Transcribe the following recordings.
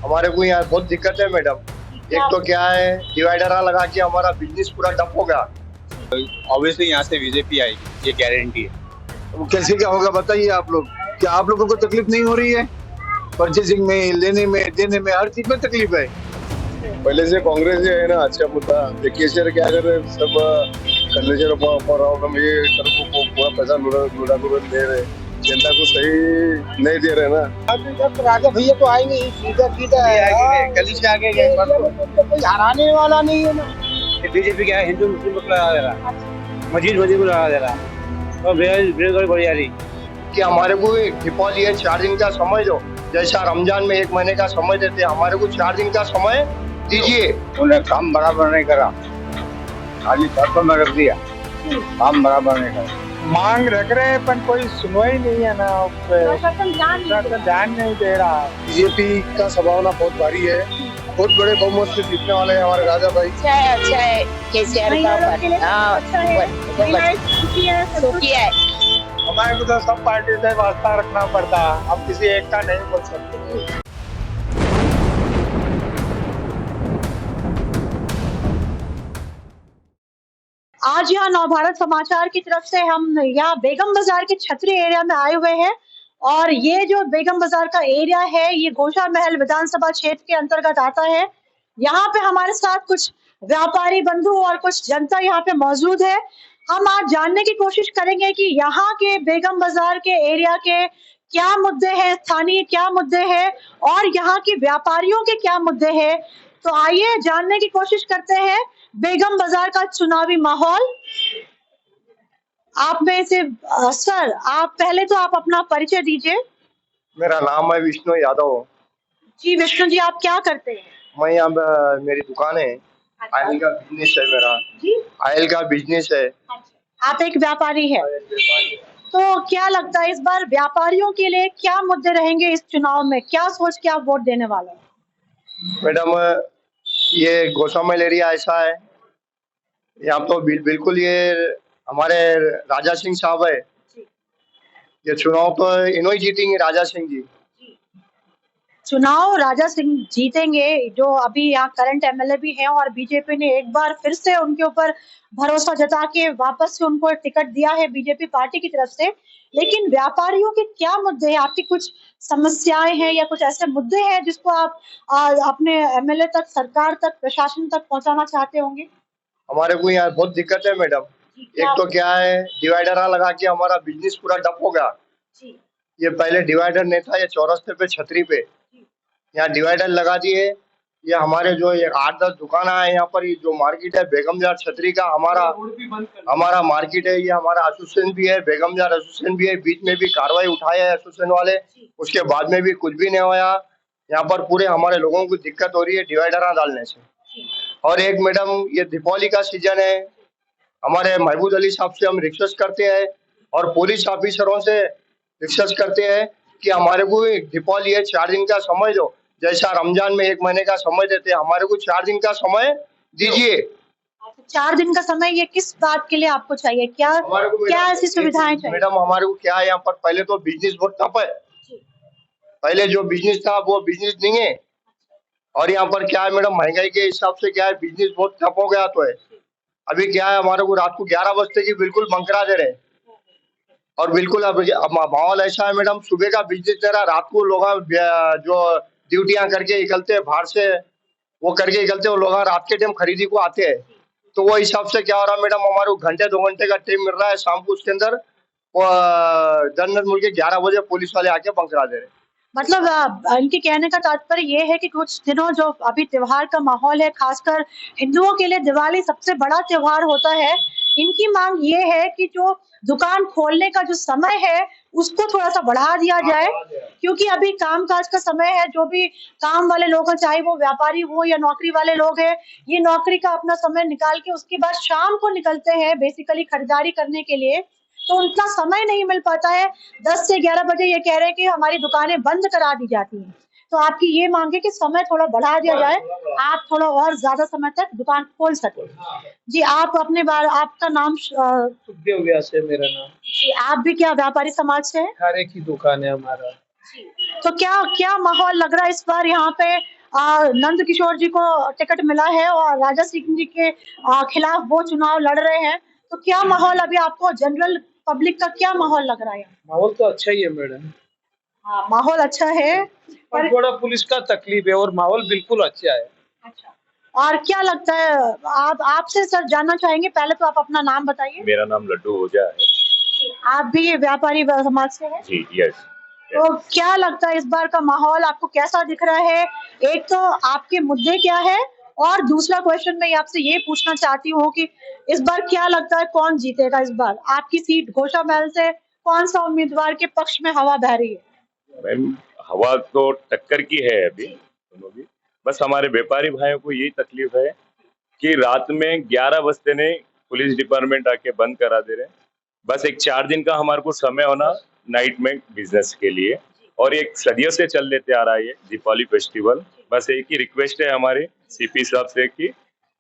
हमारे को यहाँ बहुत दिक्कत है मैडम। एक तो क्या है, डिवाइडर लगा के हमारा बिजनेस पूरा ठप हो गया। ऑब्वियसली यहाँ से बीजेपी आएगी, ये गारंटी है। वो कैसे क्या होगा बताइए आप लोग। क्या आप लोगों को तकलीफ नहीं हो रही है? परचेसिंग में, लेने में, देने में, हर चीज में तकलीफ है। पहले से कांग्रेस जो है ना अच्छा मुद्दा, केसीआर क्या करे सब कंडीशन प्रॉब्लम ये सबको पूरा पैसा लुटा दे रहे, जनता को सही नहीं दे रहे ना। अभी तक राजा भैया तो आएंगे ही, सीधा सीधा गली से आगे गए तो कोई हराने वाला नहीं है ना। बीजेपी क्या है, हिंदू मुस्लिम को लगा दे रहा, मस्जिद को लगा दे रहा और बेरोजगारी बढ़ जा रही। कि हमारे को दीपावली है 4 दिन का समय दो, जैसा रमजान में 1 महीने का समय देते हैं, हमारे को 4 दिन का समय दीजिए। उन्हें काम बराबर नहीं करा, खाली शर्तों में रख दिया, काम बराबर नहीं करा। मांग रख रहे हैं पर कोई सुनवाई नहीं है ना, ध्यान नहीं दे रहा। बीजेपी का संभावना बहुत भारी है, बहुत बड़े बहुमत से जीतने वाले हैं हमारे राजा भाई। अच्छा है केसीआर का सुखी है। हमारे को तो सब पार्टी से वास्ता रखना पड़ता है, अब किसी एक का नहीं बोल सकते। आज यहाँ नवभारत समाचार की तरफ से हम यहाँ बेगम बाजार के छतरी एरिया में आए हुए हैं और ये जो बेगम बाजार का एरिया है ये गोशा महल विधानसभा क्षेत्र के अंतर्गत आता है। यहाँ पे हमारे साथ कुछ व्यापारी बंधु और कुछ जनता यहाँ पे मौजूद है। हम आज जानने की कोशिश करेंगे कि यहाँ के बेगम बाजार के एरिया के क्या मुद्दे हैं, स्थानीय क्या मुद्दे हैं और यहाँ के व्यापारियों के क्या मुद्दे हैं। तो आइए जानने की कोशिश करते हैं बेगम बाजार का चुनावी माहौल। आप में से सर, आप पहले तो आप अपना परिचय दीजिए। मेरा नाम है विष्णु यादव। जी विष्णु जी, आप क्या करते हैं? मैं यहाँ मेरी दुकान है, आयल का बिजनेस है मेरा। जी, आयल का बिजनेस है। आप एक व्यापारी हैं। तो क्या लगता है इस बार व्यापारियों के लिए क्या मुद्दे रहेंगे इस चुनाव में? क्या सोच के आप वोट देने वाले हैं? मैडम, ये गोसामल एरिया ऐसा है, यहाँ तो बिल्कुल ये हमारे राजा सिंह साहब है। ये चुनाव तो इन्हों ही जीतेंगे, राजा सिंह जी। चुनाव राजा सिंह जीतेंगे, जो अभी यहाँ करंट एमएलए भी हैं और बीजेपी ने एक बार फिर से उनके ऊपर भरोसा जता के वापस से उनको टिकट दिया है बीजेपी पार्टी की तरफ से। लेकिन व्यापारियों के क्या मुद्दे हैं? आपकी कुछ समस्याएं हैं या कुछ ऐसे मुद्दे हैं जिसको आप अपने एमएलए तक, सरकार तक, प्रशासन तक पहुंचाना चाहते होंगे? हमारे को यहाँ बहुत दिक्कत है मैडम। एक तो क्या है, डिवाइडर लगा के हमारा बिजनेस पूरा ठप हो गया। ये पहले डिवाइडर नहीं था, ये चौरस्ते पे छतरी पे यहाँ डिवाइडर लगा दिए। ये हमारे जो ये 8-10 दुकान है यहाँ पर, ये जो मार्केट है बेगम बाजार छतरी का हमारा मार्केट है, ये हमारा एसोसिएशन भी है, बेगम बाजार एसोसिएशन भी है। बीच में भी कार्रवाई उठाए है एसोसिएशन वाले, उसके बाद में भी कुछ भी नहीं हुआ। यहाँ पर पूरे हमारे लोगों को दिक्कत हो रही है डिवाइडर डालने से। और एक मैडम, ये दीपावली का सीजन है, हमारे महबूद अली साहब से हम रिक्वेस्ट करते हैं और पुलिस ऑफिसरों से रिक्वेस्ट करते हैं कि हमारे को दीपावली है 4 दिन का समय दो, जैसा रमजान में 1 महीने का समय देते हैं, हमारे को 4 दिन का समय दीजिए। 4 दिन का समय, ये किस बात के लिए आपको चाहिए? क्या ऐसी सुविधाएं चाहिए? मैडम, हमारे को क्या है, यहाँ पर पहले तो बिजनेस बहुत ठप है। पहले जो बिजनेस था वो बिजनेस नहीं है। और यहाँ पर क्या है मैडम, महंगाई के हिसाब से क्या है, बिजनेस बहुत ठप हो गया। तो है अभी क्या है, हमारे को रात को 11 बजते की बिल्कुल बंकरा दे रहे। और बिल्कुल अब माहौल ऐसा है मैडम, सुबह का बिजनेस दे रहा, रात को लोग जो ड्यूटियां करके निकलते हैं बाहर से, वो करके निकलते हैं, लोग रात के टाइम खरीदी को आते हैं। तो वो हिसाब से क्या हो रहा है मैडम, हमारे को घंटे 2 घंटे का टाइम मिल रहा है शाम को, उसके अंदर दंड मिल के 11 बजे पुलिस वाले आके बंकरा दे रहे। मतलब इनके कहने का तात्पर्य ये है कि कुछ दिनों जो अभी त्योहार का माहौल है, खासकर हिंदुओं के लिए दिवाली सबसे बड़ा त्योहार होता है, इनकी मांग ये है कि जो दुकान खोलने का जो समय है उसको थोड़ा सा बढ़ा दिया जाए, क्योंकि अभी कामकाज का समय है। जो भी काम वाले लोग हैं, चाहे वो व्यापारी हो या नौकरी वाले लोग हैं, ये नौकरी का अपना समय निकाल के उसके बाद शाम को निकलते हैं बेसिकली खरीदारी करने के लिए, तो उतना समय नहीं मिल पाता है। 10 से 11 बजे ये कह रहे हैं कि हमारी दुकानें बंद करा दी जाती हैं। तो आपकी ये मांग है कि समय थोड़ा बढ़ा दिया जाए, आप थोड़ा और ज्यादा समय तक दुकान खोल सके। जी, आप अपने बारे, आपका नाम? सुखदेव व्यास है मेरा नाम। जी, आप भी क्या व्यापारी समाज से हैं? हर एक ही दुकान है हमारा। तो क्या क्या माहौल लग रहा है इस बार यहाँ पे? नंद किशोर जी को टिकट मिला है और राजा सिंह जी के खिलाफ वो चुनाव लड़ रहे हैं, तो क्या माहौल अभी आपको जनरल पब्लिक का क्या माहौल लग रहा है? माहौल तो अच्छा ही है मैडम, हाँ, माहौल अच्छा है पर थोड़ा पुलिस का तकलीफ है और माहौल बिल्कुल अच्छा है। अच्छा। और क्या लगता है, आप आपसे सर जानना चाहेंगे, पहले तो आप अपना नाम बताइए। मेरा नाम लड्डू ओझा है। आप भी व्यापारी समाज से हैं? जी यस। तो क्या लगता है इस बार का माहौल आपको कैसा दिख रहा है? एक तो आपके मुद्दे क्या है, और दूसरा क्वेश्चन मैं आपसे ये पूछना चाहती हूँ कि इस बार क्या लगता है कौन जीतेगा इस बार? आपकी सीट घोषा महल से कौन सा उम्मीदवार के पक्ष में हवा बह रही है? मैम हवा तो टक्कर की है अभी दोनों की। बस हमारे व्यापारी भाइयों को यही तकलीफ है कि रात में 11 बजते नहीं पुलिस डिपार्टमेंट आके बंद करा दे रहे हैं। बस एक 4 दिन का हमारे को समय होना नाइट में बिजनेस के लिए, और एक सदियों से चल लेते आ रहा है ये दीपावली फेस्टिवल। बस एक ही रिक्वेस्ट है हमारी सीपी साहब से कि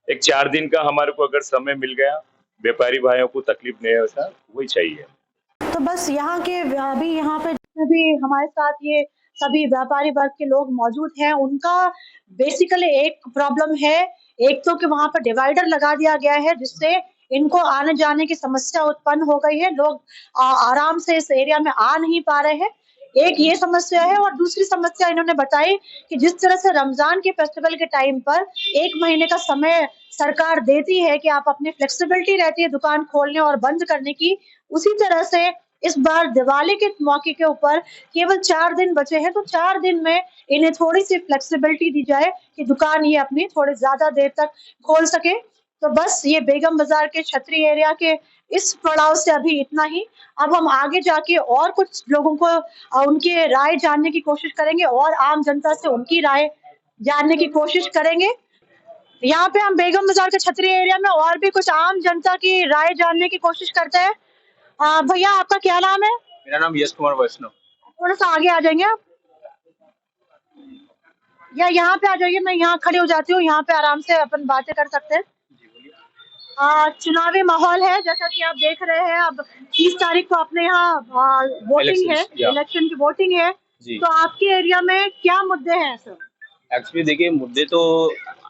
एक 4 दिन का हमारे को अगर समय मिल गया, व्यापारी भाइयों को तकलीफ नहीं है, वैसा वही चाहिए। तो बस यहाँ के अभी यहाँ पे जितने भी हमारे साथ ये सभी व्यापारी वर्ग के लोग मौजूद हैं, उनका बेसिकली एक प्रॉब्लम है। एक तो कि वहां पर डिवाइडर लगा दिया गया है, जिससे इनको आने जाने की समस्या उत्पन्न हो गई है। लोग आराम से इस एरिया में आ नहीं पा रहे हैं। एक ये समस्या है, और दूसरी समस्या इन्होंने बताई कि जिस तरह से रमजान के फेस्टिवल के टाइम पर 1 महीने का समय सरकार देती है कि आप अपनी फ्लेक्सिबिलिटी रहती है दुकान खोलने और बंद करने की, उसी तरह से इस बार दिवाली के मौके के ऊपर केवल 4 दिन बचे हैं, तो 4 दिन में इन्हें थोड़ी सी फ्लेक्सिबिलिटी दी जाए कि दुकान ये अपनी थोड़ी ज्यादा देर तक खोल सके। तो बस ये बेगम बाजार के छतरी एरिया के इस पड़ाव से अभी इतना ही। अब हम आगे जाके और कुछ लोगों को उनके राय जानने की कोशिश करेंगे, और आम जनता से उनकी राय जानने की कोशिश करेंगे। यहाँ पे हम बेगम बाजार के छतरी एरिया में और भी कुछ आम जनता की राय जानने की कोशिश करते हैं। भैया आपका क्या नाम है? मेरा नाम यश कुमार वैष्णव। थोड़ा सा आगे आ जाएंगे आप, या यहाँ पे आ जाइए, मैं यहाँ खड़ी हो जाती हूँ, यहाँ पे आराम से अपन बातें कर सकते हैं। चुनावी माहौल है, जैसा कि आप देख रहे हैं। अब 30 तारीख को अपने यहाँ वोटिंग है, इलेक्शन की वोटिंग है, तो आपके एरिया में क्या मुद्दे हैं सर? एक्चुअली देखिए, मुद्दे तो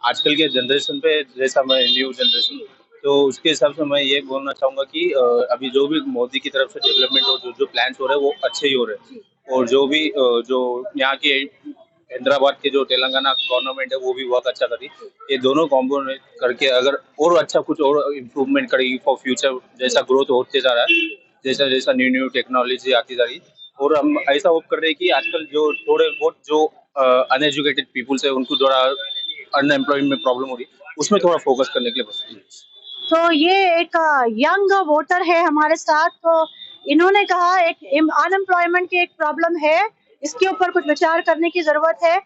आजकल के जनरेशन पे, जैसा मैं न्यू जनरेशन, तो उसके हिसाब से मैं ये बोलना चाहूँगा कि अभी जो भी मोदी की तरफ से डेवलपमेंट और जो प्लान्स हो रहे हैं वो अच्छे ही हो रहे हैं। और जो भी जो यहाँ की हैदराबाद के जो तेलंगाना गवर्नमेंट है वो भी बहुत अच्छा करी। ये दोनों कॉम्बिनेट करके अगर और अच्छा कुछ और इम्प्रूवमेंट करेगी फॉर फ्यूचर, जैसा ग्रोथ होते जा रहा है, जैसा जैसा न्यू टेक्नोलॉजी आती जा रही, और हम ऐसा होप कर रहे हैं कि आजकल जो थोड़े बहुत जो अनएजुकेटेड पीपुल्स है उनको थोड़ा अनएम्प्लॉयमेंट में प्रॉब्लम हो रही है, उसमें थोड़ा फोकस करने के लिए बस। तो ये एक यंग वोटर है हमारे साथ, तो इन्होंने कहा एक अनएम्प्लॉयमेंट की एक प्रॉब्लम है, इसके ऊपर कुछ विचार करने की जरूरत है।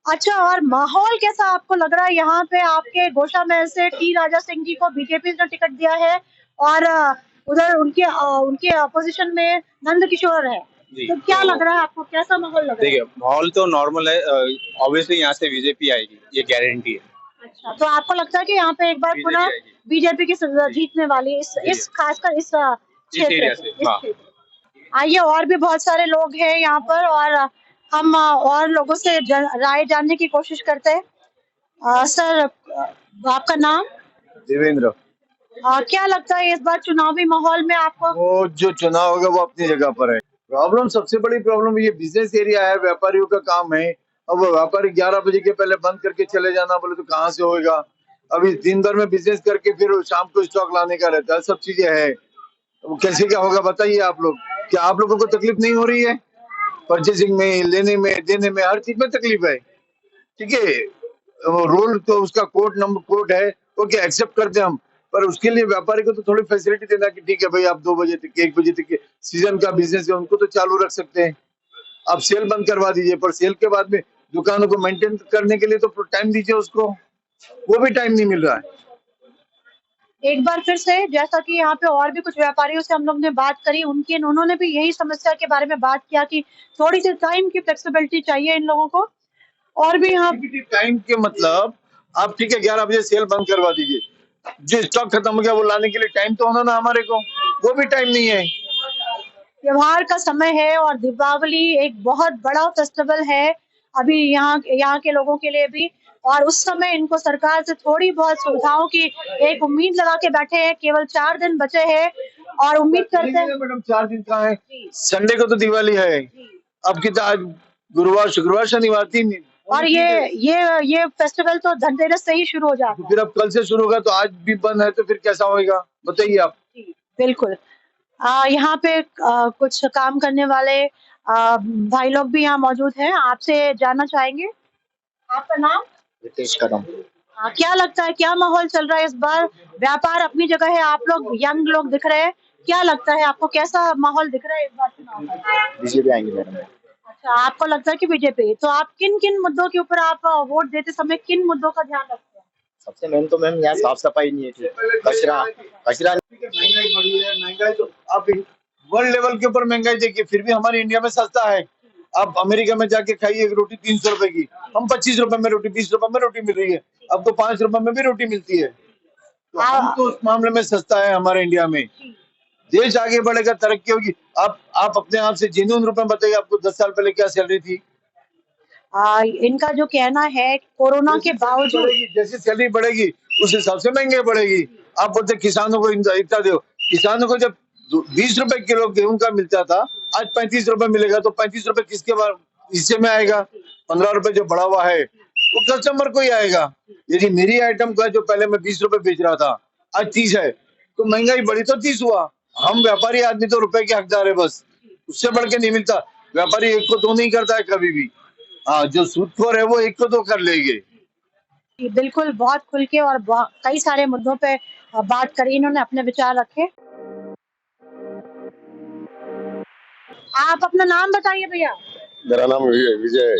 अच्छा, और माहौल कैसा आपको लग रहा है यहाँ पे? आपके घोषा महल से टी राजा सिंह जी को बीजेपी ने टिकट दिया है, और उधर उनके अपोजिशन में नंद किशोर है, तो क्या लग रहा है आपको, कैसा माहौल लग रहा है? देखिए, माहौल तो नॉर्मल है, ऑब्वियसली यहाँ से बीजेपी आएगी, ये गारंटी है। अच्छा, तो आपको लगता है कि यहाँ पे एक बार पुनः बीजेपी की जीतने वाली है, इस खासकर इस क्षेत्र से? आइए, और भी बहुत सारे लोग हैं यहाँ पर, और हम और लोगों से राय जानने की कोशिश करते हैं। सर, आपका नाम? देवेंद्र। क्या लगता है इस बार चुनावी माहौल में आपको? वो जो चुनाव होगा वो अपनी जगह पर है। प्रॉब्लम, सबसे बड़ी प्रॉब्लम ये बिजनेस एरिया है, व्यापारियों का काम है। अब व्यापारी 11 बजे के पहले बंद करके चले जाना बोले तो कहाँ से होएगा? अभी दिन भर में बिजनेस करके फिर शाम को स्टॉक लाने का रहता है, सब चीजें है। वो कैसे क्या होगा बताइए आप लोग। क्या आप लोगों को तकलीफ नहीं हो रही है? परचेसिंग में, लेने में, देने में, हर चीज में तकलीफ है। ठीक है, रूल तो उसका कोड है, ओके, एक्सेप्ट करते हैं हम, पर उसके लिए व्यापारी को तो थोड़ी फैसिलिटी देना कि ठीक है भाई, आप 2 बजे तक, 1 बजे तक सीजन का बिजनेस है, उनको तो चालू रख सकते हैं। आप सेल बंद करवा दीजिए, पर सेल के बाद में दुकानों को मेंटेन करने के लिए तो टाइम दीजिए उसको, वो भी टाइम नहीं मिल रहा है। एक बार फिर से, जैसा कि यहाँ पे और भी कुछ व्यापारियों से हम लोग ने बात करी, उन्होंने भी यही समस्या के बारे में बात किया कि थोड़ी सी टाइम की फ्लेक्सिबिलिटी चाहिए इन लोगों को। और भी यहाँ टाइम के मतलब, आप ठीक है 11 बजे सेल बंद करवा दीजिए, जो स्टॉक खत्म हो गया वो लाने के लिए टाइम तो होना ना हमारे को, वो भी टाइम नहीं है। त्योहार का समय है और दीपावली एक बहुत बड़ा फेस्टिवल है अभी यहाँ के लोगों के लिए भी। और उस समय इनको सरकार से थोड़ी बहुत सुविधाओं की एक उम्मीद लगा के बैठे हैं। केवल 4 दिन बचे हैं और उम्मीद करते हैं। मैडम 4 दिन का है, संडे को तो दिवाली है। अब कितना आज गुरुवार, शुक्रवार, शनिवार 3 दिन। और ये फेस्टिवल तो धनतेरस से ही शुरू हो जाता तो है। फिर अब कल से शुरू होगा तो आज भी बंद है तो फिर कैसा होगा बताइए आप। बिल्कुल। यहाँ पे कुछ काम करने वाले भाई लोग भी यहाँ मौजूद हैं। आपसे जानना चाहेंगे आपका नाम? रितेश कदम। क्या लगता है, क्या माहौल चल रहा है इस बार? व्यापार अपनी जगह है, आप लोग यंग लोग दिख रहे हैं, क्या लगता है आपको, कैसा माहौल दिख रहा है इस बार चुनाव का? बीजेपी आएंगे मैडम। अच्छा, आपको लगता है कि बीजेपी। तो आप किन किन मुद्दों के ऊपर आप वोट देते समय किन मुद्दों का ध्यान रखते हैं? सबसे मेन तो मैम यहाँ साफ सफाई नहीं है, कचरा महंगाई बढ़ी है, महंगाई तो आप वर्ल्ड लेवल के ऊपर महंगाई देखिए, फिर भी हमारे इंडिया में सस्ता है। आप अमेरिका में जाके खाइए एक रोटी 300 रुपए की, हम 25 रुपए में रोटी, 20 रुपए में रोटी मिल रही है, अब तो 5 रुपए में भी रोटी मिलती है। तो हम तो उस मामले में सस्ता है हमारे इंडिया में। देश आगे बढ़ेगा, तरक्की होगी। आप अपने आप से जेन्युइन रुपए बताइए, आपको 10 साल पहले क्या सैलरी थी? इनका जो कहना है कोरोना के बावजूद जैसे सैलरी बढ़ेगी उस हिसाब से महंगाई बढ़ेगी। आप बोलते किसानों को इतना दो, किसानों को जब 20 रुपए किलो गेहूं का मिलता था, आज 35 रुपए मिलेगा, तो 35 रुपए किसके हिस्से में आएगा? 15 रुपए जो बढ़ा हुआ है वो कस्टमर को ही आएगा। यदि मेरी आइटम का जो पहले मैं 20 रुपए बेच रहा था आज 30 है, तो महंगाई बढ़ी तो 30 हुआ। हम व्यापारी आदमी तो रुपए के हकदार है, बस उससे बढ़ के नहीं मिलता। व्यापारी एक को दो नहीं करता है कभी भी। हाँ, जो सूदखोर है वो एक को दो कर लेंगे। बिल्कुल, बहुत खुल के और कई सारे मुद्दों पे बात करी, इन्होंने अपने विचार रखे। आप अपना नाम बताइए भैया। मेरा नाम विजय है।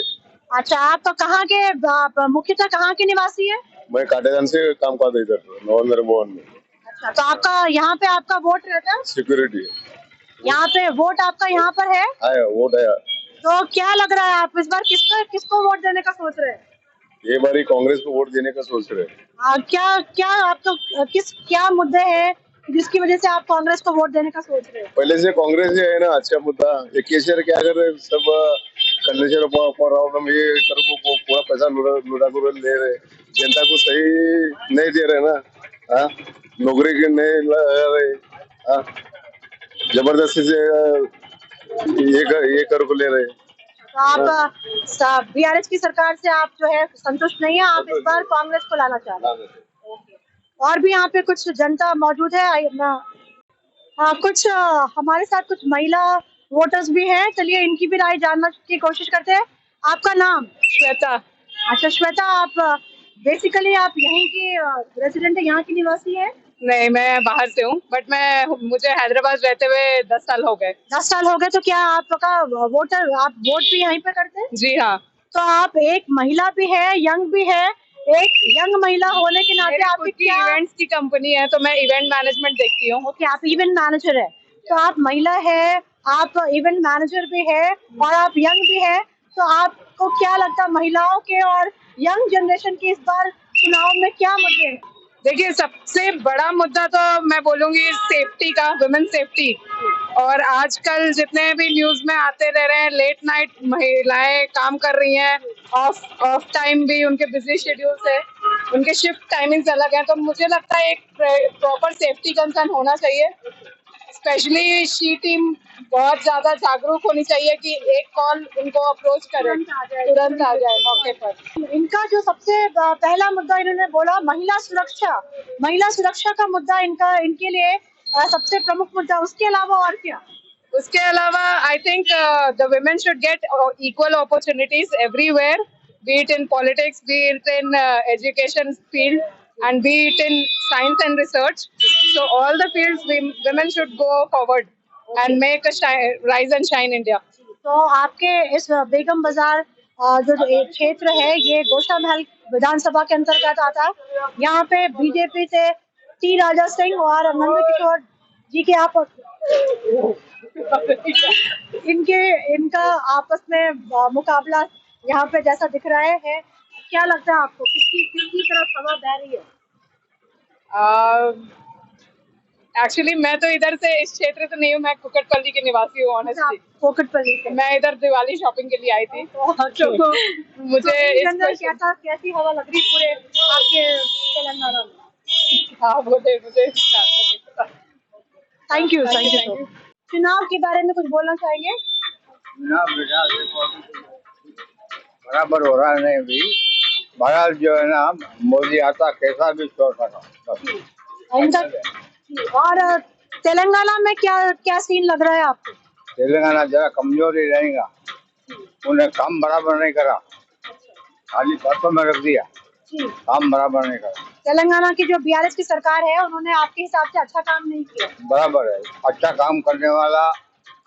अच्छा, आप कहाँ के, आप मुख्यतः कहाँ के निवासी है? मैं काटेगन से काम करता इधर नवंबर भवन में। अच्छा, तो आपका यहाँ पे आपका वोट रहता है? सिक्योरिटी यहाँ पे वोट आपका यहाँ पर है? वोट है। तो क्या लग रहा है, आप इस बार किसको वोट देने का सोच रहे हैं? ये बारी कांग्रेस को वोट देने का सोच रहे हैं। क्या आपको क्या मुद्दे हैं जिसकी वजह से आप कांग्रेस को वोट देने का सोच रहे हैं? पहले से कांग्रेस जो है ना, अच्छा मुद्दा ये केसीआर क्या कर रहे, सब कंडीशन प्रॉब्लम ये सर को पूरा पैसा लुटा ले रहे, जनता को सही नहीं दे रहे ना। हाँ, नौकरी के नहीं लगा रहे, हाँ, जबरदस्ती से ये कर को ले रहे। तो आप बीआरएस की सरकार से आप जो है संतुष्ट नहीं है, आप इस बार कांग्रेस को लाना चाह रहे हैं। और भी यहाँ पे कुछ जनता मौजूद है। कुछ हमारे साथ कुछ महिला वोटर्स भी हैं, चलिए इनकी भी राय जानने की कोशिश करते हैं। आपका नाम? श्वेता। अच्छा श्वेता, आप बेसिकली आप यहीं की रेजिडेंट है, यहाँ की निवासी है? नहीं, मैं बाहर से हूँ, बट मुझे हैदराबाद रहते हुए 10 साल हो गए। 10 साल हो गए, तो क्या आपका आप वोट भी यहीं पे करते हैं? जी हाँ। तो आप एक महिला भी है, यंग भी है, एक यंग महिला होने के नाते आपकी क्या इवेंट्स की कंपनी है, तो मैं इवेंट मैनेजमेंट देखती हूँ। ओके, आप इवेंट मैनेजर है, तो आप महिला है, आप इवेंट मैनेजर भी है और आप यंग भी है, तो आपको क्या लगता है महिलाओं के और यंग जनरेशन के इस बार चुनाव में क्या मुद्दे हैं? देखिए, सबसे बड़ा मुद्दा तो मैं बोलूंगी सेफ्टी का, वुमेन सेफ्टी। और आजकल जितने भी न्यूज में आते रह रहे हैं, लेट नाइट महिलाएं काम कर रही हैं, ऑफ टाइम भी उनके बिजी शेड्यूल से, उनके शिफ्ट टाइमिंग्स अलग हैं, तो मुझे लगता है एक प्रॉपर सेफ्टी कंसर्न होना चाहिए। स्पेशली शी टीम बहुत ज्यादा जागरूक होनी चाहिए कि एक कॉल उनको अप्रोच करे, तुरंत आ जाए मौके पर। इनका जो सबसे पहला मुद्दा इन्होंने बोला महिला सुरक्षा का मुद्दा इनके लिए सबसे प्रमुख मुद्दा। उसके अलावा और क्या? उसके अलावा I think the women should get equal opportunities everywhere, B it in politics, B it in education field, and be it in science and research. So all the fields women should go forward and make a rise and shine India. तो आपके इस बेगम बाजार जो क्षेत्र है, ये गोशा महल विधानसभा के अंतर्गत आता है। यहाँ पे बीजेपी से टी राजा सिंह और नंद किशोर जी के इनका आपस में मुकाबला यहाँ पे जैसा दिख रहा है। क्या लगता है आपको किसकी तरफ हवा बह रही है? एक्चुअली मैं तो इधर से इस क्षेत्र से नहीं हूँ, मैं कुकटपल्ली की निवासी हूँ ऑनेस्टली। कोकटपल्ली से। मैं इधर दिवाली शॉपिंग के लिए आई थी, तो मुझे कैसी हवा लग रही पूरे आपके तेलंगाना में? हाँ बोले, मुझे थैंक यू सो मच। चुनाव के बारे में कुछ बोलना चाहेंगे? बराबर हो रहा नहीं भी, बहरहाल जो है ना, मोदी आता कैसा भी छोड़ सका। और तेलंगाना में क्या क्या सीन लग रहा है आपको? तेलंगाना जरा कमजोरी रहेगा, उन्हें काम बराबर नहीं करा, खाली बातों में रख दिया, काम बराबर नहीं करा। तेलंगाना की जो बीआरएस की सरकार है, उन्होंने आपके हिसाब से अच्छा काम नहीं किया? बराबर है, अच्छा काम करने वाला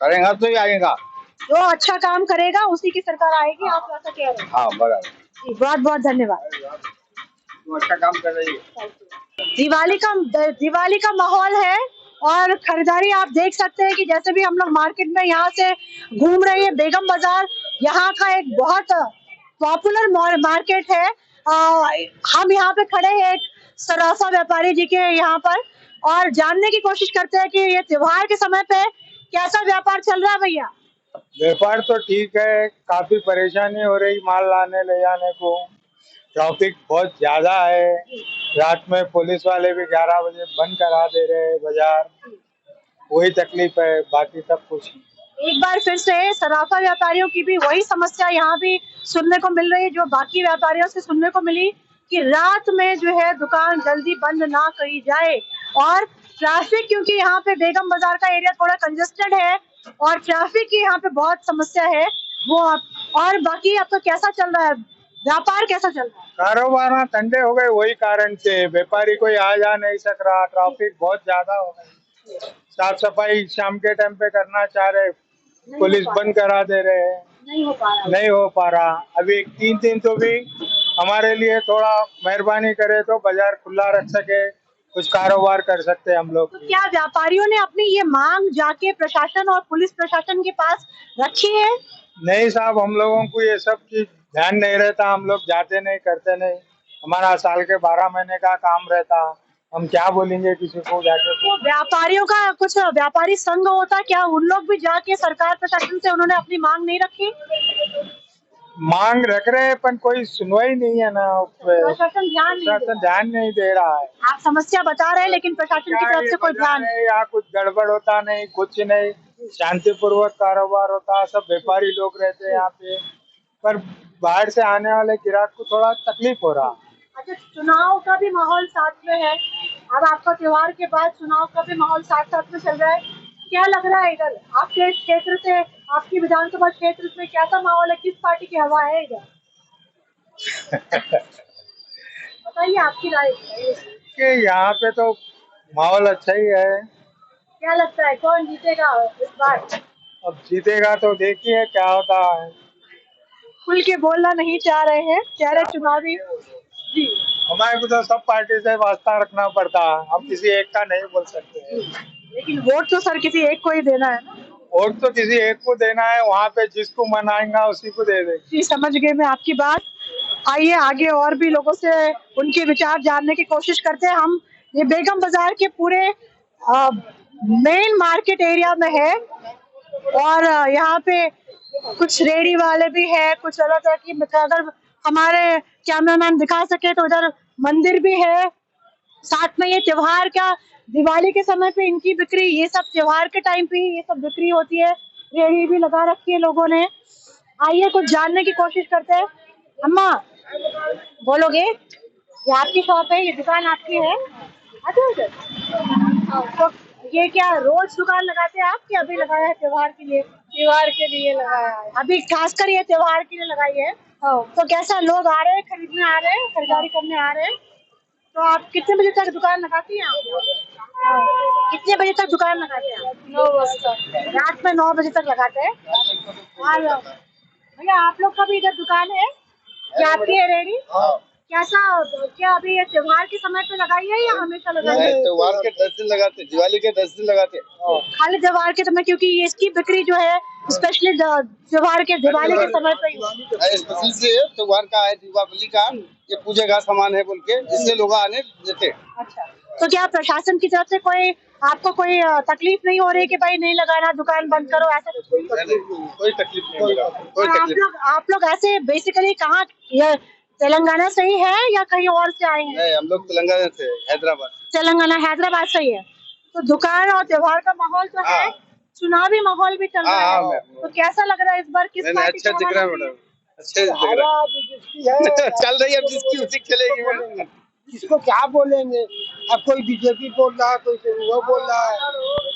करेगा तो ही आएगा। जो अच्छा काम करेगा उसी की सरकार आएगी, आप ऐसा कह रहे हैं? हाँ बराबर। जी, बहुत बहुत धन्यवाद। तुम अच्छा काम कर रही है। दिवाली का माहौल है और खरीदारी आप देख सकते हैं कि जैसे भी हम लोग मार्केट में यहाँ से घूम रहे हैं, बेगम बाजार यहाँ का एक बहुत पॉपुलर मार्केट है। हम यहाँ पे खड़े हैं एक सराफा व्यापारी जी के यहाँ पर और जानने की कोशिश करते हैं कि ये त्योहार के समय पे कैसा व्यापार चल रहा है। भैया, व्यापार तो ठीक है, काफी परेशानी हो रही माल लाने ले जाने को, ट्रैफिक बहुत ज्यादा है। रात में पुलिस वाले भी 11 बजे बंद करा दे रहे हैं बाजार, वही तकलीफ है, बाकी सब कुछ नहीं। एक बार फिर से सराफा व्यापारियों की भी वही समस्या यहाँ भी सुनने को मिल रही है जो बाकी व्यापारियों से सुनने को मिली कि रात में जो है दुकान जल्दी बंद ना करी जाए। और ट्रैफिक, क्योंकि यहाँ पे बेगम बाजार का एरिया थोड़ा कंजेस्टेड है और ट्रैफिक की यहाँ पे बहुत समस्या है वो और बाकी आपका कैसा चल रहा है, व्यापार कैसा चल रहा है? कारोबार ठंडे हो गए, वही कारण से व्यापारी कोई आ जा नहीं सक रहा, ट्रैफिक बहुत ज्यादा हो गई। साफ सफाई शाम के टाइम पे करना चाह रहे, पुलिस बंद करा दे रहे हैं, नहीं हो पा रहा। अभी 3 दिन तो भी हमारे लिए थोड़ा मेहरबानी करे तो बाजार खुला रख सके, कुछ कारोबार कर सकते हैं हम लोग। तो क्या व्यापारियों ने अपनी ये मांग जाके प्रशासन और पुलिस प्रशासन के पास रखी है? नहीं साहब, हम लोगों को ये सब चीज ध्यान नहीं रहता, हम लोग जाते नहीं, करते नहीं। हमारा साल के 12 महीने का काम रहता, हम क्या बोलेंगे किसी को जाके। तो व्यापारियों का कुछ व्यापारी संघ होता, क्या उन लोग भी जाके सरकार प्रशासन से उन्होंने अपनी मांग नहीं रखी? मांग रख रहे हैं पर कोई सुनवाई नहीं है ना, प्रशासन ध्यान नहीं दे रहा है। आप समस्या बता रहे हैं लेकिन प्रशासन की तरफ से कोई ध्यान नहीं, यहाँ कुछ गड़बड़ होता नहीं, कुछ नहीं, शांतिपूर्वक कारोबार होता, सब व्यापारी लोग रहते हैं यहाँ पे, पर बाहर से आने वाले ग्राहक को थोड़ा तकलीफ हो रहा। अच्छा, चुनाव का भी माहौल साथ में है, अब आपका त्योहार के बाद चुनाव का भी माहौल साथ साथ में चल रहा है, क्या लग रहा है इधर आपके क्षेत्र से, आपकी विधानसभा क्षेत्र में कैसा माहौल है, किस पार्टी की हवा है इधर? बताइए आपकी राय। कि यहाँ पे तो माहौल अच्छा ही है। क्या लगता है कौन जीतेगा इस बार? अब जीतेगा तो देखिए क्या होता है। खुल के बोलना नहीं चाह रहे हैं, कह रहे चुनावी जी। हमारे को तो सब पार्टी से वास्ता रखना पड़ता है, हम किसी एक का नहीं बोल सकते। लेकिन वोट तो सर किसी एक को ही देना है ना? वोट तो किसी एक को देना है, वहाँ पे जिसको मनाएंगा उसी को दे दे। जी, समझ गए मैं आपकी बात। आइए आगे और भी लोगों से उनके विचार जानने की कोशिश करते हैं। हम ये बेगम बाजार के पूरे मेन मार्केट एरिया में है और यहाँ पे कुछ रेडी वाले भी है, कुछ अलग तरह की, अगर हमारे कैमरामैन दिखा सके तो उधर मंदिर भी है। साथ में ये त्योहार का दिवाली के समय पे इनकी बिक्री, ये सब त्योहार के टाइम पे ही ये सब बिक्री होती है, रेडी भी लगा रखी है लोगों ने। आइए कुछ जानने की कोशिश करते हैं। अम्मा बोलोगे, ये आपकी शॉप है, ये दुकान आपकी है? अच्छा, तो ये क्या रोज दुकान लगाते हैं आप कि अभी लगाया है त्योहार के लिए? त्योहार के लिए लगाया है, अभी खासकर ये त्योहार के लिए लगाई है। तो कैसा लोग आ रहे हैं, खरीदने आ रहे हैं, खरीदारी करने आ रहे हैं? तो आप कितने बजे तक दुकान लगाती हैं? कितने बजे तक दुकान लगाते हैं? 9 बजे तक। रात में 9 बजे तक लगाते हैं। और भैया आप लोग का भी इधर दुकान है, क्या आपकी है रेडी? कैसा, क्या अभी ये त्योहार के समय पे लगाई है या हमेशा लगाई है? त्योहार के 10 दिन लगाते, दिवाली के 10 दिन लगाते। खाली त्योहार के समय, क्योंकि इसकी बिक्री जो है स्पेशली त्योहार के दिवाली के समय पे स्पेशल से त्योहार का है, दीपावली का, ये पूजा का सामान है बोल के, जिससे लोग आने देते। अच्छा, तो क्या प्रशासन की तरफ से कोई आपको कोई तकलीफ नहीं हो रही कि भाई नहीं लगाना, दुकान बंद करो, ऐसा कुछ? कोई तकलीफ नहीं मिला, कोई और तकलीफ आप लोग ऐसे बेसिकली कहाँ, ये तेलंगाना से ही है या कहीं और से आए हैं? नहीं। हम लोग तेलंगाना से, हैदराबाद। तेलंगाना हैदराबाद से ही है। तो दुकान और त्योहार का माहौल तो है, चुनावी माहौल भी चल रहा है, तो कैसा लग रहा है इस बार किस पार्टी अच्छा की दिख हवा रहा है लग रही मैडम, अच्छे दिख रहा है। चल रही है, जिसकी उसी चलेगी मैडम। किसको क्या बोलेंगे? अब कोई बीजेपी बोल रहा है, कोई वो बोल रहा है।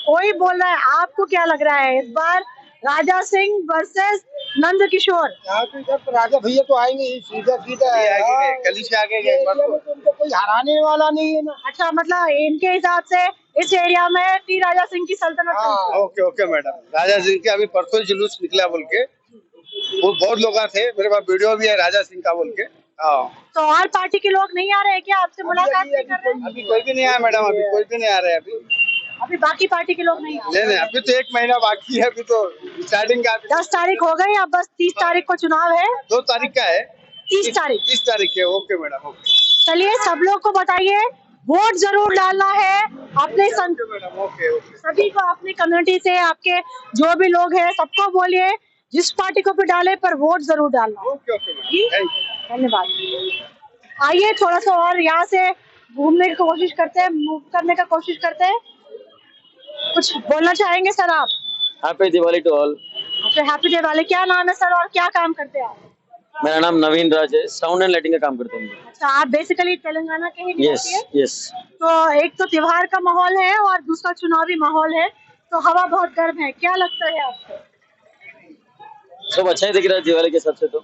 कोई बोल रहा है, आपको क्या लग रहा है इस बार राजा सिंह वर्सेस नंद किशोर? यहाँ पे जब राजा भैया तो आएंगे ही, सीधा सीधा है। कल से आगे गए, तो उनको कोई हराने वाला नहीं है ना। अच्छा, मतलब इनके हिसाब से इस एरिया में टी राजा सिंह की सल्तनत चलती है। Okay okay madam. Raja Singh के अभी परसों जुलूस निकला बोल के, वो बहुत लोग थे, मेरे पास वीडियो भी है राजा सिंह का बोल के। तो और पार्टी के लोग नहीं आ रहे हैं क्या? आपसे मुलाकात नहीं कर रहे हैं? अभी कोई भी नहीं आया मैडम, अभी कोई भी नहीं आ रहा है। अभी बाकी पार्टी के लोग नहीं आ रहे? नहीं, अभी तो 1 महीना बाकी है, अभी तो स्टार्टिंग का। 10 तारीख हो गई, अब बस 30 तारीख को चुनाव है। 2 तारीख का है। 30 तारीख 30 तारीख है। Okay madam, okay. चलिए, सब लोग को बताइए, वोट जरूर डालना है अपने मैडम, ओके ओके। सभी को, अपनी कम्युनिटी से आपके जो भी लोग हैं सबको बोलिए जिस पार्टी को भी डाले पर वोट जरूर डालना। ओके ओके मैडम, धन्यवाद। आइए थोड़ा सा और यहाँ से घूमने की कोशिश करते हैं, मूव करने का कोशिश करते हैं। कुछ बोलना चाहेंगे सर आप? Happy Diwali to all. Happy Diwali. क्या नाम है सर और क्या काम करते हैं आप? मेरा नाम नवीन राज है, साउंड एंड लाइटिंग का काम करता हूँ। अच्छा, आप बेसिकली तेलंगाना के ही निवासी हैं? यस। तो एक तो त्योहार का माहौल है और दूसरा चुनावी माहौल है, तो हवा बहुत गर्म है, क्या लगता है आपको? सब अच्छा ही दिख रहा है दिवाली के हिसाब से। तो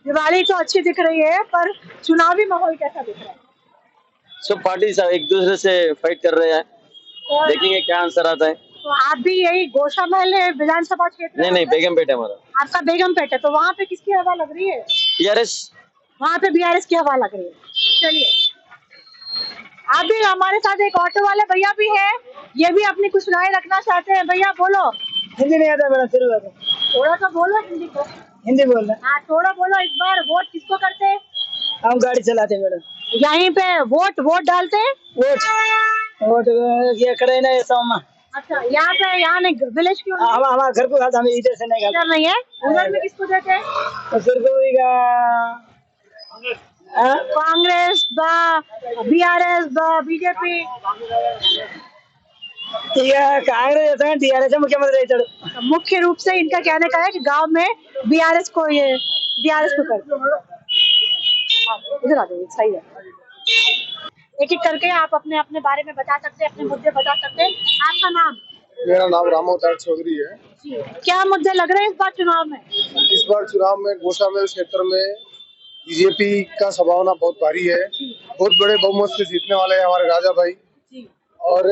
दिवाली तो अच्छी दिख रही है, पर चुनावी माहौल कैसा दिख रहा है? सब पार्टी एक दूसरे से फाइट कर रहे हैं, देखेंगे क्या आंसर आता है। तो आप भी यही गोशा महल है विधानसभा क्षेत्र? नहीं, बेगमपेट है हमारा। आपका बेगमपेट है, तो वहाँ पे किसकी हवा लग रही है? टीआरएस। वहाँ पे बीआरएस की हवा लग रही है। चलिए, आप भी, हमारे साथ एक ऑटो वाले भैया भी है, ये भी अपनी कुछ राय रखना चाहते हैं। भैया बोलो। हिंदी नहीं आता मेरा, थोड़ा सा बोलो हिंदी को। हिंदी बोल रहा। हाँ, थोड़ा बोलो। इस बार वोट किसको करते हैं? हम गाड़ी चलाते हैं मैडम। यहीं पे वोट डालते हैं? वोट ये करे ना, ऐसा। अच्छा, यहाँ पे, यहाँ नहीं, विलेज क्यों? हमारा घर को खाता, हमें इधर से नहीं खाता। इधर नहीं है, उधर में किसको देते हैं? फिर Congress BRS BJP? Congress TRS मुख्यमंत्री। मुख्य रूप से इनका कहने का है कि गांव में बीआरएस को करते। इधर आ जाइए, सही है। एक एक करके आप अपने अपने बारे में बता सकते हैं, अपने मुद्दे बता सकते हैं। आपका नाम? मेरा नाम रामोवतार चौधरी है। क्या मुद्दे लग रहे हैं इस बार चुनाव में? इस बार चुनाव में गोशामेल क्षेत्र में बीजेपी का संभावना बहुत भारी है। बहुत बड़े बहुमत से जीतने वाले हैं हमारे राजा भाई। और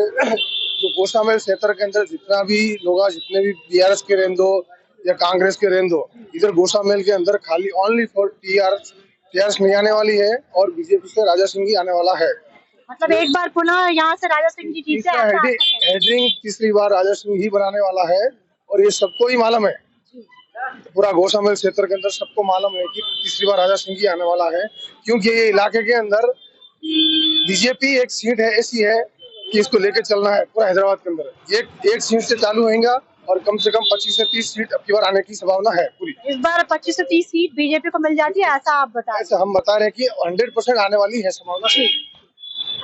जो गोशामेल क्षेत्र के अंदर जितना भी लोग, जितने भी बीआरएस के रेंदो या कांग्रेस के रेंदो, इधर गोशामेल के अंदर खाली ओनली फॉर टीआरएस नहीं आने वाली है और बीजेपी से राजा सिंह ही आने वाला है। मतलब एक बार पुनः यहाँ से राजा सिंह जी जीते? हेडरिंग तीसरी बार राजा सिंह ही बनाने वाला है और ये सबको ही मालूम है। पूरा गोशामेल क्षेत्र के अंदर सबको मालूम है कि तीसरी बार राजा सिंह ही आने वाला है, क्योंकि ये इलाके के अंदर बीजेपी एक सीट है ऐसी है कि इसको लेके चलना है पूरा हैदराबाद के अंदर। एक सीट से चालू होगा और कम से कम 25 से 30 सीट अब की बार आने की संभावना है पूरी। इस बार 25 से 30 सीट बीजेपी को मिल जाती है, ऐसा आप बता? ऐसा हम बता रहे हैं कि 100% आने वाली है संभावना।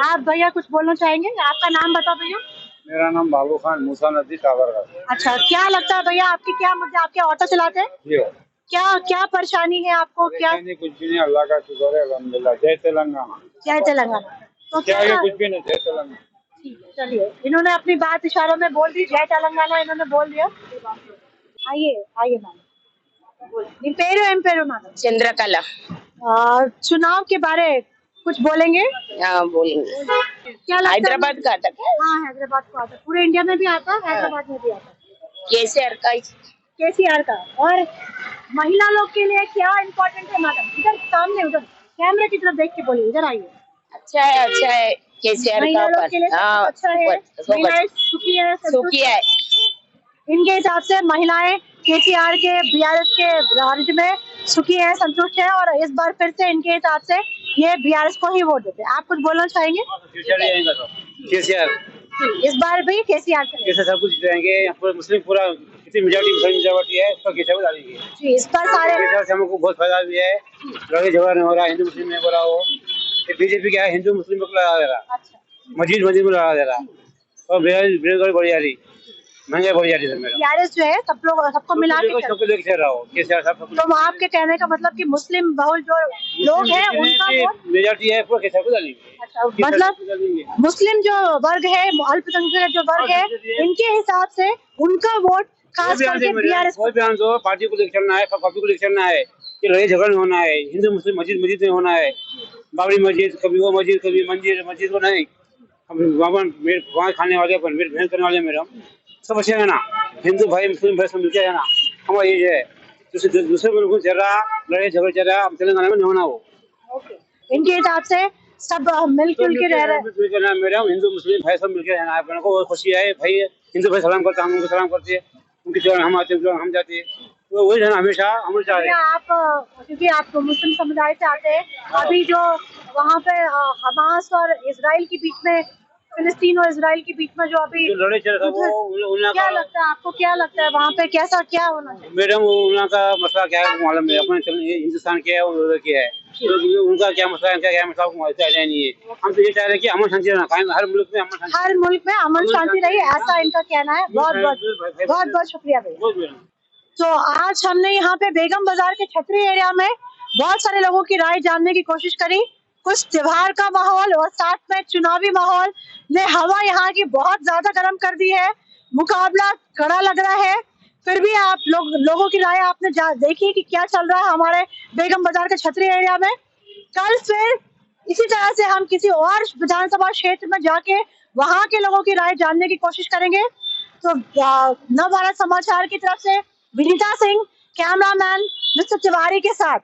आप भैया कुछ बोलना चाहेंगे? आपका नाम बताओ भैया। मेरा नाम बाबू खान, मूसा नदी टावर का। अच्छा, क्या लगता है भैया, आपके क्या मुद्दे? आपके ऑटो चलाते हैं? क्या परेशानी है आपको? क्या कुछ भी नहीं, अल्लाह का शुक्र है, अल्हम्दुलिल्लाह। जय तेलंगाना। जय तेलंगाना। तो क्या कुछ भी नहीं, जय तेलंगाना। चलिए, इन्होंने अपनी बात इशारों में बोल दी, जय तेलंगाना इन्होंने बोल दिया। आइए मैम। चंद्रकला। चुनाव के बारे कुछ बोलेंगे? हाँ, बोलेंगे। क्या लगता है? हैदराबाद का आता है? हाँ, हैदराबाद को आता है, पूरे इंडिया में भी आता है, हैदराबाद में भी आता है। केसीआर का। और महिला लोग के लिए क्या इम्पोर्टेंट है मैडम? इधर सामने, उधर कैमरे की तरफ देख के बोलिए, इधर आइए। अच्छा है केसीआर महिला लोग का। के लिए सब अच्छा है, महिलाएं सुखी है। इनके हिसाब से महिलाएं केसीआर के बीआरएस के राज्य में सुखी है, संतुष्ट है और इस बार फिर से इनके हिसाब से ये बीआरएस को ही वोट देते हैं। आप कुछ बोलना चाहेंगे? केसीआर इस बार भी केसीआर कैसे सब कुछ जाएंगे। यहाँ पर मुस्लिम पूरा कितनी मेजॉरिटी है, इसका केसीआर को डालेंगे। जी, इस पर सारे केसीआर से हमको बहुत फायदा भी है, लड़ाई झगड़ा नहीं हो रहा, हिंदू मुस्लिम नहीं हो रहा हो। बीजेपी क्या है, हिंदू मुस्लिम को लड़ा दे रहा, मस्जिद को लड़ा दे रहा, और बेरोजगारी बढ़ी जा रही, महंगाई बढ़ी जा रही है मेरा। टीआरएस जो है सब लोग सबको मिला के सबको लेके चल रहा हो केसीआर साहब। तो आपके कहने का मतलब कि मुस्लिम बहुल जो लोग हैं उनका वोट मेजॉरिटी है, पूरा केसीआर को डालेंगे। अच्छा, मतलब मुस्लिम जो वर्ग है, अल्पसंख्यक जो वर्ग है, इनके हिसाब से उनका वोट खास करके टीआरएस कोई बयान दो, पार्टी को लेकर चलना है, पार्टी को लेकर चलना है कि लड़ाई झगड़ा नहीं होना है, हिंदू मुस्लिम मस्जिद नहीं होना है, बाबरी मस्जिद कभी वो मस्जिद कभी मस्जिद को नहीं, वहाँ खाने वाले अपन मेरे बहन करने वाले मेरा सब अच्छे है ना, हिंदू भाई मुस्लिम भाई सब मिलके है ना, हमारा ये है। दूसरे मुल्कों चल रहा लड़ाई झगड़ा चल रहा, तेलंगाना में नहीं होना वो। इनके हिसाब से सब मिलजुल के रह रहे हैं। मेरा हिंदू मुस्लिम भाई सब मिलकर रहना है, अपने को बहुत खुशी है भाई। हिंदू भाई सलाम करता, हम उनको सलाम करते हैं, उनके त्योहार हम आते हैं, हम जाते हैं, तो वही रहना हमेशा हम चाह रहे हैं। आप क्योंकि आप मुस्लिम समुदाय से आते हैं, अभी जो वहाँ पे हमास और इजराइल के बीच में, फिलिस्तीन और इजराइल के बीच में जो अभी लड़ाई चल रहा है, क्या लगता है आपको, क्या लगता है वहाँ पे कैसा क्या होना चाहिए? मैडम उनका मसला क्या है मालूम है, अपने हिंदुस्तान क्या है और क्या है, तो उनका क्या मसला है, क्या मसला नहीं है। हम तो ये चाह रहे हैं कि अमन शांति रहना, हर मुल्क में अमन शांति, हर मुल्क में अमन शांति रही, ऐसा इनका कहना है। बहुत बहुत शुक्रिया भैया। तो आज हमने यहाँ पे बेगम बाजार के छतरी एरिया में बहुत सारे लोगों की राय जानने की कोशिश करी। कुछ त्योहार का माहौल और साथ में चुनावी माहौल ने हवा यहाँ की बहुत ज्यादा गर्म कर दी है, मुकाबला कड़ा लग रहा है। फिर भी आप लोगों की राय आपने देखी कि क्या चल रहा है हमारे बेगम बाजार के छतरी एरिया में। कल फिर इसी तरह से हम किसी और विधानसभा क्षेत्र में जाके वहां के लोगों की राय जानने की कोशिश करेंगे। तो नव भारत समाचार की तरफ से विनीता सिंह, कैमरामैन मिस्टर तिवारी के साथ